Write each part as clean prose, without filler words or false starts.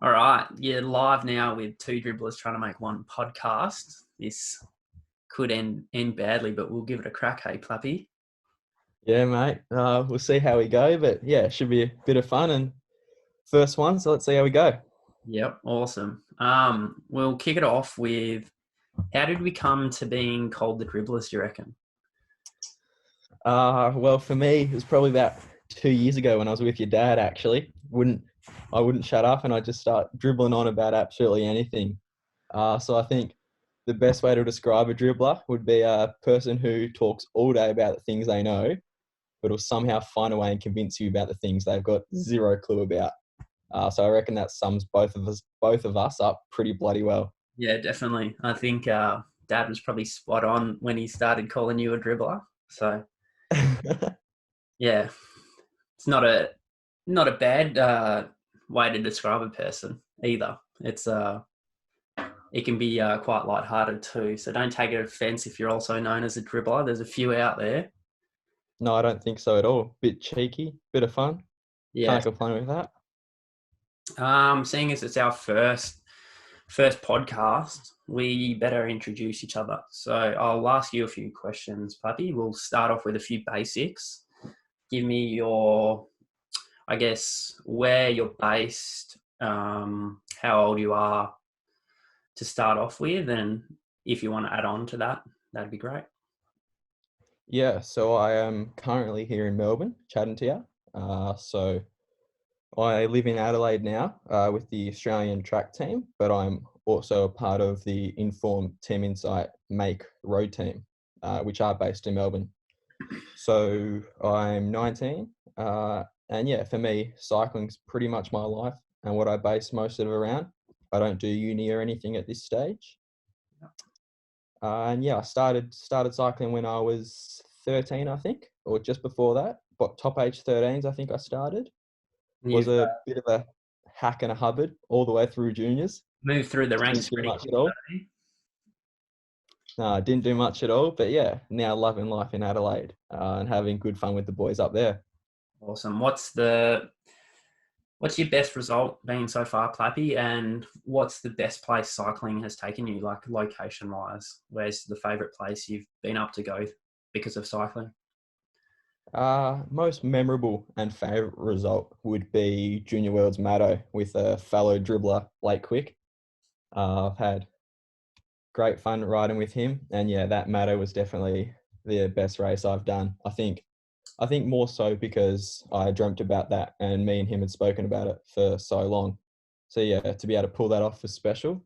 All right, you're live now with two dribblers trying to make one podcast. This could end badly, but we'll give it a crack. Hey, Plappy. Yeah, mate. We'll see how we go, but yeah, it should be a bit of fun and first one. So let's see how we go. Yep, awesome. We'll kick it off with how did we come to being called the Dribblers? Do you reckon? Well, for me, it was probably about 2 years ago when I was with your dad. Actually, I wouldn't shut up, and I just start dribbling on about absolutely anything. So I think the best way to describe a dribbler would be a person who talks all day about the things they know, but will somehow find a way and convince you about the things they've got zero clue about. So I reckon that sums both of us up pretty bloody well. Yeah, definitely. I think Dad was probably spot on when he started calling you a dribbler. So yeah, it's not a bad way to describe a person either. It can be quite lighthearted too. So don't take it offense if you're also known as a dribbler. There's a few out there. No, I don't think so at all. Bit cheeky, bit of fun. Yeah. Can't complain with that. Seeing as it's our first podcast, we better introduce each other. So I'll ask you a few questions, Puppy. We'll start off with a few basics. Give me I guess, where you're based, how old you are to start off with, and if you want to add on to that, that'd be great. Yeah, so I am currently here in Melbourne, chatting to you. So I live in Adelaide now with the Australian track team, but I'm also a part of the Inform Team Insight Make road team, which are based in Melbourne. So I'm 19, and yeah, for me, cycling's pretty much my life and what I base most of it around. I don't do uni or anything at this stage. And yeah, I started cycling when I was 13, I think, or just before that. But top age 13s, I think I started. Was You've a bit of a hack and a hubbard all the way through juniors. moved through the ranks Didn't do pretty much quick, at all. though. No, I didn't do much at all. But yeah, now loving life in Adelaide and having good fun with the boys up there. Awesome. What's your best result been so far, Plappy? And what's the best place cycling has taken you, like location wise? Where's the favourite place you've been up to go because of cycling? Most memorable and favourite result would be Junior Worlds Maddo with a fellow dribbler, Blake Quick. I've had great fun riding with him, and yeah, that Maddo was definitely the best race I've done. I think more so because I dreamt about that, and me and him had spoken about it for so long. So yeah, to be able to pull that off was special.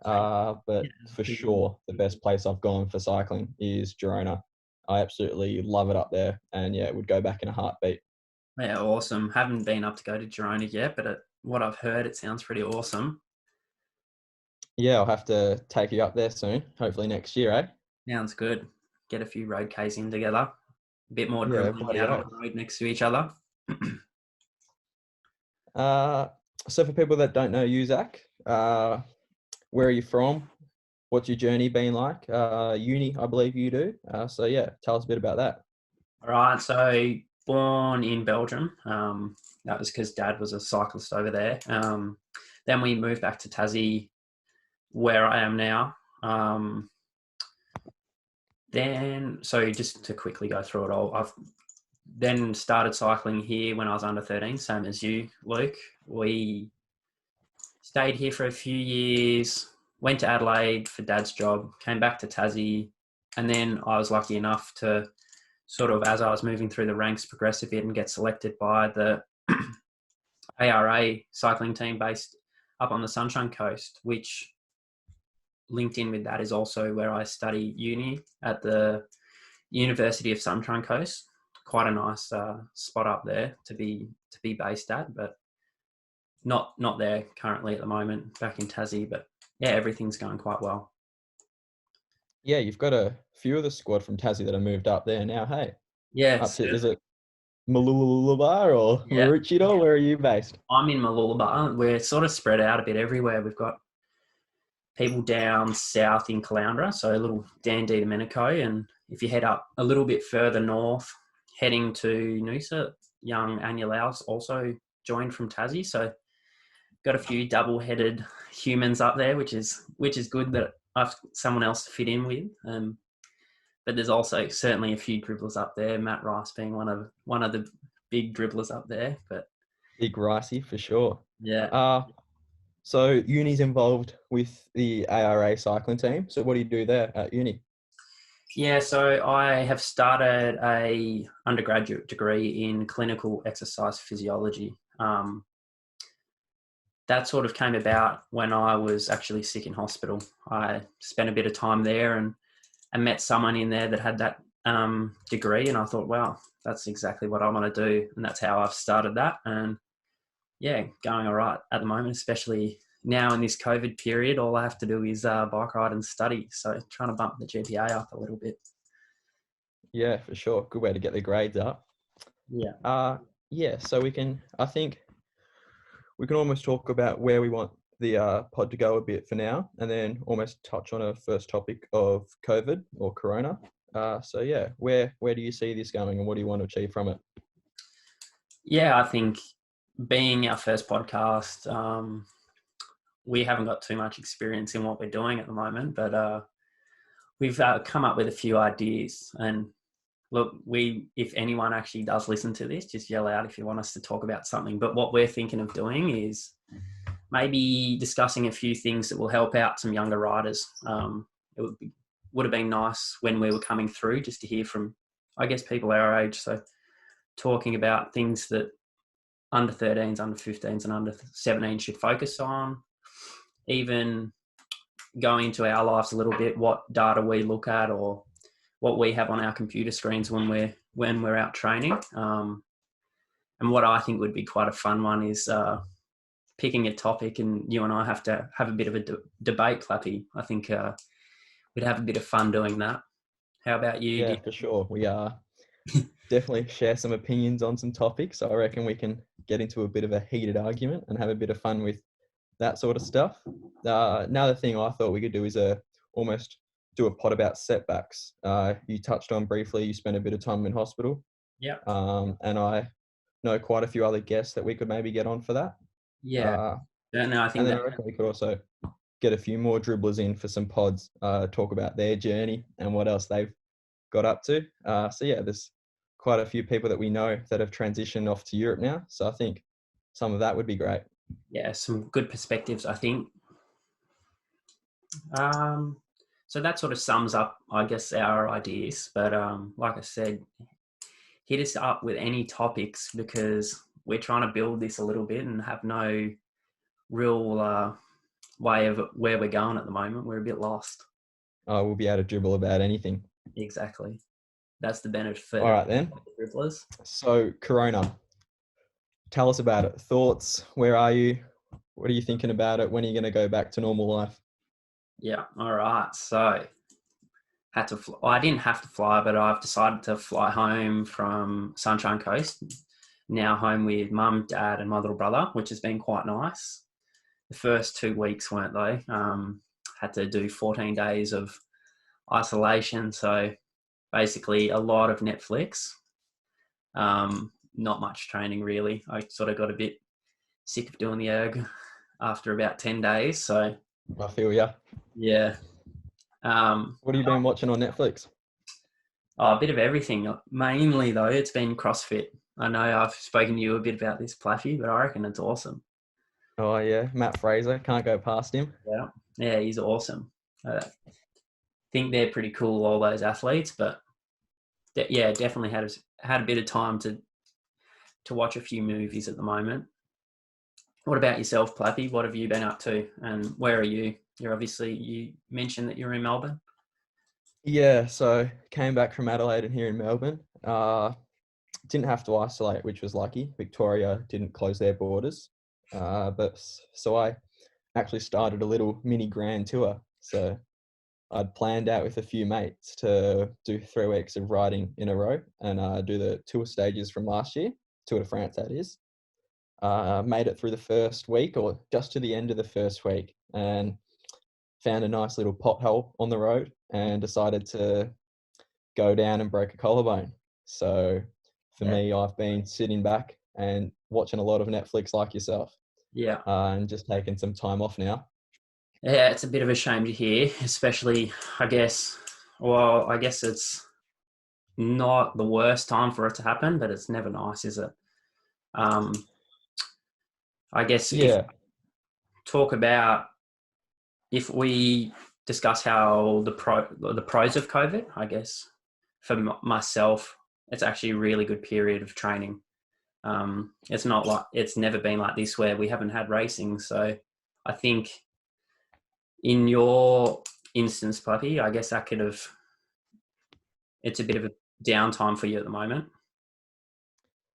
But for sure, the best place I've gone for cycling is Girona. I absolutely love it up there, and yeah, it would go back in a heartbeat. Yeah, awesome. Haven't been up to go to Girona yet, but what I've heard, it sounds pretty awesome. Yeah, I'll have to take you up there soon. Hopefully next year, eh? Sounds good. Get a few road Ks in together. A bit more Yeah, dribbling bloody out on oath. the road next to each other. Uh, so for people that don't know you, Zach, where are you from? What's your journey been like? Uni, I believe you do. So yeah, tell us a bit about that. All right, so born in Belgium. That was because Dad was a cyclist over there. Then we moved back to Tassie, where I am now. So just to quickly go through it all, I've then started cycling here when I was under 13, same as you, Luke. We stayed here for a few years, went to Adelaide for Dad's job, came back to Tassie, and then I was lucky enough to sort of, as I was moving through the ranks, progress a bit and get selected by the ARA cycling team based up on the Sunshine Coast, which linked in with that is also where I study uni at the University of Sunshine Coast. Quite a nice spot up there to be based at, but not there currently at the moment, back in Tassie. But yeah, everything's going quite well. Yeah, you've got a few of the squad from Tassie that have moved up there now. Hey, Yeah, up to so, is it Malulabar or yeah. Maroochydore? Where are you based? I'm in Mooloolaba. We're sort of spread out a bit everywhere. We've got people down south in Caloundra, so a little Dandy Domenico, and if you head up a little bit further north, heading to Noosa, young Anya Laos also joined from Tassie. So got a few double-headed humans up there, which is good that I've someone else to fit in with. But there's also certainly a few dribblers up there. Matt Rice being one of the big dribblers up there. But Big Ricey for sure. yeah, So uni's involved with the ARA cycling team. So what do you do there at uni? yeah. So I have started a undergraduate degree in clinical exercise physiology. That sort of came about when I was actually sick in hospital. I spent a bit of time there and met someone in there that had that degree, and I thought, wow, that's exactly what I want to do, and that's how I've started that. And yeah, going all right at the moment, especially now in this COVID period. All I have to do is bike ride and study, so trying to bump the GPA up a little bit. Yeah, for sure. Good way to get the grades up. Yeah. Yeah. So I think we can almost talk about where we want the pod to go a bit for now, and then almost touch on a first topic of COVID or Corona. So yeah, where do you see this going, and what do you want to achieve from it? Yeah, I think being our first podcast, we haven't got too much experience in what we're doing at the moment, but we've come up with a few ideas. And look, if anyone actually does listen to this, just yell out if you want us to talk about something. But what we're thinking of doing is maybe discussing a few things that will help out some younger riders. It would have been nice when we were coming through just to hear from, I guess, people our age. So talking about things that under 13s, under 15s and under 17s should focus on, even going into our lives a little bit, what data we look at or what we have on our computer screens when we're out training. And what I think would be quite a fun one is picking a topic, and you and I have to have a bit of a debate, Clappy. I think we'd have a bit of fun doing that. How about you? Yeah, for sure. We definitely share some opinions on some topics. I reckon we can get into a bit of a heated argument and have a bit of fun with that sort of stuff. Another thing I thought we could do is almost do a pod about setbacks. You touched on briefly, you spent a bit of time in hospital. Yeah. And I know quite a few other guests that we could maybe get on for that. Yeah. No, I think and then I reckon we could also get a few more dribblers in for some pods, talk about their journey and what else they've got up to. So yeah, there's quite a few people that we know that have transitioned off to Europe now. So I think some of that would be great. Yeah, some good perspectives, I think. So that sort of sums up, I guess, our ideas. But like I said, hit us up with any topics, because we're trying to build this a little bit and have no real way of where we're going at the moment. We're a bit lost. We'll be able to dribble about anything. Exactly. That's the benefit. All right, then. Dribblers. So Corona, tell us about it. Thoughts? Where are you? What are you thinking about it? When are you going to go back to normal life? Yeah. All right. So had to fly. Well, I didn't have to fly, but I've decided to fly home from Sunshine Coast. Now home with mum, dad, and my little brother, which has been quite nice. The first 2 weeks weren't they? Had to do 14 days of isolation. So basically a lot of Netflix. Not much training really. I sort of got a bit sick of doing the erg after about 10 days. So I feel ya. Yeah. What have you been watching on Netflix? A bit of everything. Mainly though, it's been CrossFit. I know I've spoken to you a bit about this, Plaffy, but I reckon it's awesome. Oh yeah, Matt Fraser, can't go past him. Yeah, he's awesome. I think they're pretty cool, all those athletes, but yeah, definitely had a bit of time to watch a few movies at the moment. What about yourself, Plappy? What have you been up to, and where are you? You mentioned that you're in Melbourne. Yeah, so came back from Adelaide and here in Melbourne. Didn't have to isolate, which was lucky. Victoria didn't close their borders. So I actually started a little mini grand tour. So I'd planned out with a few mates to do 3 weeks of riding in a row and do the tour stages from last year, Tour de France that is. Made it through the first week or just to the end of the first week and found a nice little pothole on the road and decided to go down and break a collarbone. So for me, I've been sitting back and watching a lot of Netflix like yourself. Yeah. and just taking some time off now. Yeah, it's a bit of a shame to hear, especially, I guess, well, I guess it's not the worst time for it to happen, but it's never nice, is it? Um, I guess if Yeah, talk about if we discuss how the pros of COVID, I guess for myself, it's actually a really good period of training. It's not like it's never been like this where we haven't had racing. So I think in your instance, Puppy, I guess that could have. It's a bit of a downtime for you at the moment.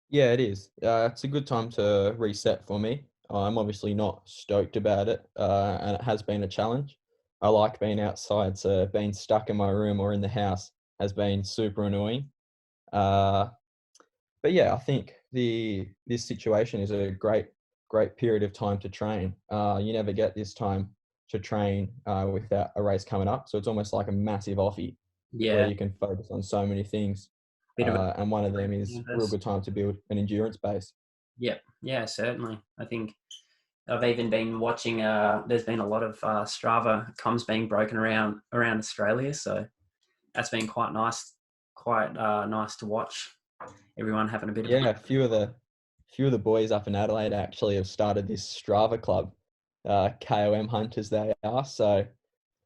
yeah, it is. It's a good time to reset for me. I'm obviously not stoked about it, and it has been a challenge. I like being outside, so being stuck in my room or in the house has been super annoying. Uh, but yeah, I think this situation is a great period of time to train. You never get this time to train without a race coming up, so it's almost like a massive offie where Yeah, you can focus on so many things. bit of a And one of them is real canvas. good time to build an endurance base. Yep. Yeah, certainly. I think I've even been watching. There's been a lot of Strava comms being broken around Australia, so that's been quite nice to watch. Everyone having a bit of Yeah, a few of the boys up in Adelaide actually have started this Strava club, KOM hunters they are. So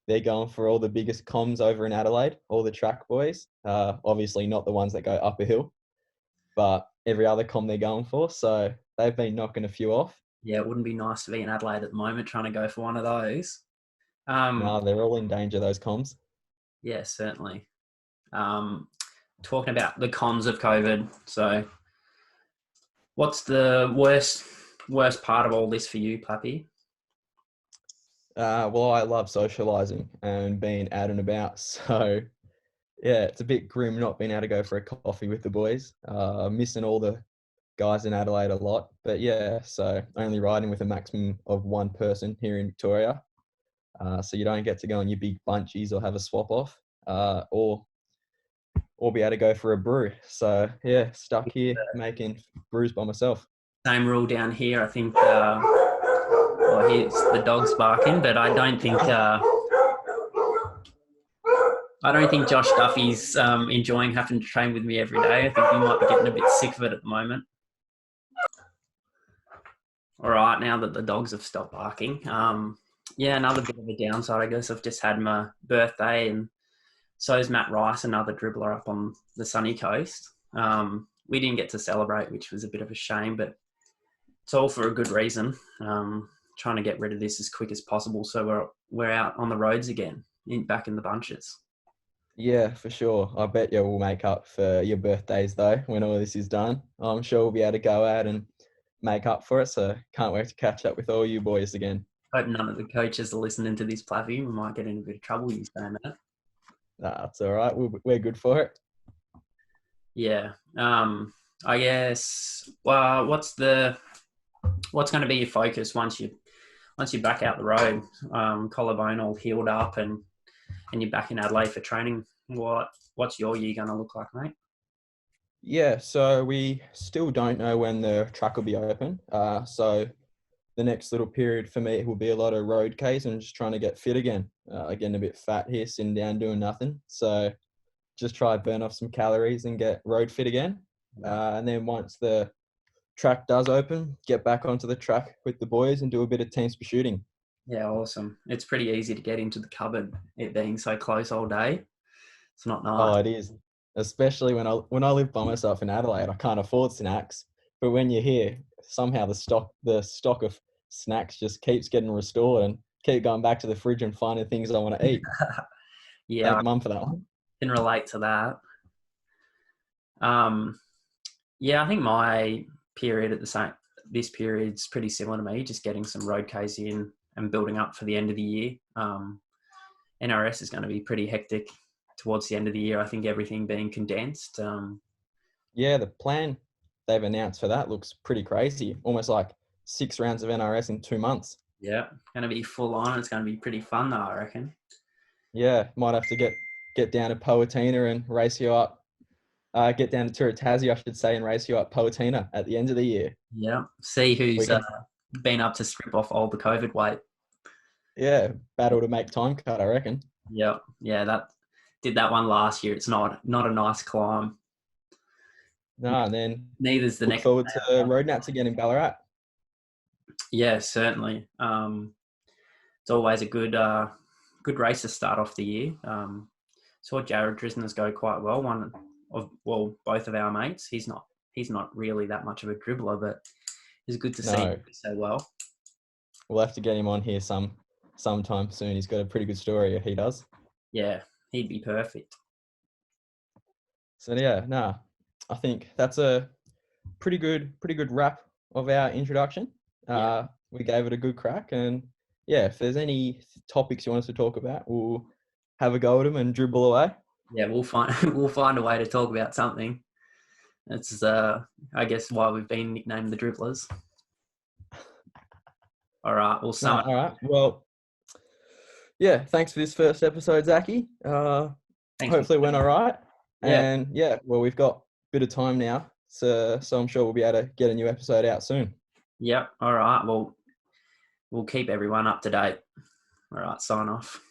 they're going for all the biggest comms over in Adelaide, all the track boys. Obviously not the ones that go up a hill, but every other com they're going for. So they've been knocking a few off. yeah. It wouldn't be nice to be in Adelaide at the moment trying to go for one of those. No, they're all in danger, those comms. Yeah, certainly. Um, talking about the cons of COVID. So, what's the worst part of all this for you, Plappy? Well, I love socializing and being out and about. So yeah, it's a bit grim not being able to go for a coffee with the boys. Missing all the guys in Adelaide a lot. But yeah, so only riding with a maximum of one person here in Victoria. So you don't get to go on your big bunchies or have a swap off, or be able to go for a brew. So yeah, stuck here making brews by myself. Same rule down here. I think. Well, here's the dogs barking, but I don't think. I don't think Josh Duffy's enjoying having to train with me every day. I think he might be getting a bit sick of it at the moment. All right, now that the dogs have stopped barking. Yeah, another bit of a downside, I guess. I've just had my birthday, and so is Matt Rice, another dribbler up on the sunny coast. We didn't get to celebrate, which was a bit of a shame, but it's all for a good reason. Trying to get rid of this as quick as possible, so we're out on the roads again, back in the bunches. Yeah, for sure. I bet you will make up for your birthdays though when all this is done. I'm sure we'll be able to go out and make up for it. So can't wait to catch up with all you boys again. Hope none of the coaches are listening to this, Plaffy. We might get in a bit of trouble you saying that. Nah, it's all right. We're good for it. Yeah. I guess. Well, what's going to be your focus once you're back out the road, collarbone all healed up, and you're back in Adelaide for training? What's your year going to look like, mate? Yeah, so we still don't know when the track will be open. So the next little period for me will be a lot of road case and just trying to get fit again. Getting a bit fat here, sitting down doing nothing. So just try to burn off some calories and get road fit again. Yeah. And then once the track does open, get back onto the track with the boys and do a bit of team shooting. Yeah, awesome. It's pretty easy to get into the cupboard, it being so close all day. It's not nice. Oh, it is. Especially when I live by myself in Adelaide, I can't afford snacks. But when you're here, somehow the stock of snacks just keeps getting restored and keep going back to the fridge and finding things I want to eat. Yeah, Thank I mum for that one. can relate to that. Um, yeah, I think my period at the same this period's pretty similar to me, just getting some road case in and building up for the end of the year. NRS is going to be pretty hectic towards the end of the year. I think everything being condensed. Yeah, the plan they've announced for that looks pretty crazy. Almost like 6 rounds of NRS in 2 months. Yeah, going to be full on. It's going to be pretty fun though, I reckon. Yeah, might have to get down to Poatina and race you up. Get down to Turatazzi, I should say, and race you up Poatina at the end of the year. Yeah, see We who's can been up to strip off all the COVID weight. Yeah, battle to make time cut, I reckon. Yeah, that did that one last year. It's not a nice climb. No, and then Neither's the look next. forward to road nats again in Ballarat. Yeah, certainly. It's always a good race to start off the year. Saw Jared Drisners go quite well. Both of our mates. He's not really that much of a dribbler, but it's good to see him No, do so well. we'll have to get him on here sometime soon. He's got a pretty good story. He does. Yeah, he'd be perfect. So yeah, I think that's a pretty good wrap of our introduction. We gave it a good crack, and yeah, if there's any topics you want us to talk about, we'll have a go at them and dribble away. Yeah, we'll find a way to talk about something. That's I guess why we've been nicknamed the Dribblers. All right, we'll sum it. All right. Well, yeah. Thanks for this first episode, Zachy. Hopefully it went all right. Yeah. And yeah, well, we've got a bit of time now, so I'm sure we'll be able to get a new episode out soon. Yep. All right. Well, we'll keep everyone up to date. All right. Sign off.